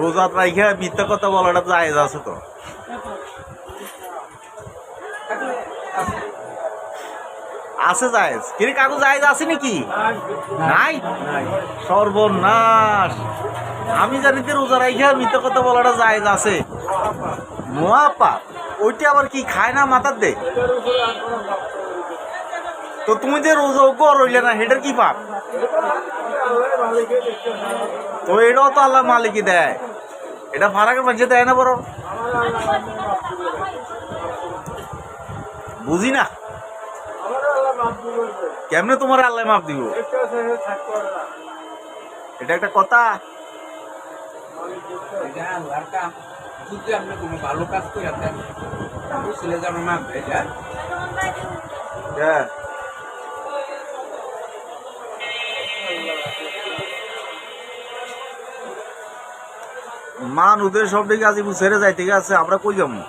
রোজা রাইখা মিথ্যা কথা বলাটা জায়েজ আছে তো? আছে জায়েজ? কিন্তু কাকু জায়েজ আছে নাকি? নাই, সর্বনাশ। আমি জানি যে রোজা রাইখা মিথ্যা কথা বলাটা জায়েজ আছে। মহাপাপ। ওইটা আবার কি খায় না মাথার দে? তো তুমি যে রোজা কর রইলে না, সেটার কি পাপ? তো এটাও তো আল্লাহ মালিকই দেয়, এটা ফারাকের মাঝে দেয় না? বড় বুঝি না কেমনে তোমার আল্লাহ মাপ দিব? এটা একটা কথা? ভালো কাজ করে ছেলে যেন মাপ দেয়। হ্যাঁ, মান ওদের সব দিকে আজি ছেড়ে যায়, ঠিক আছে, আমরা কই যাবো?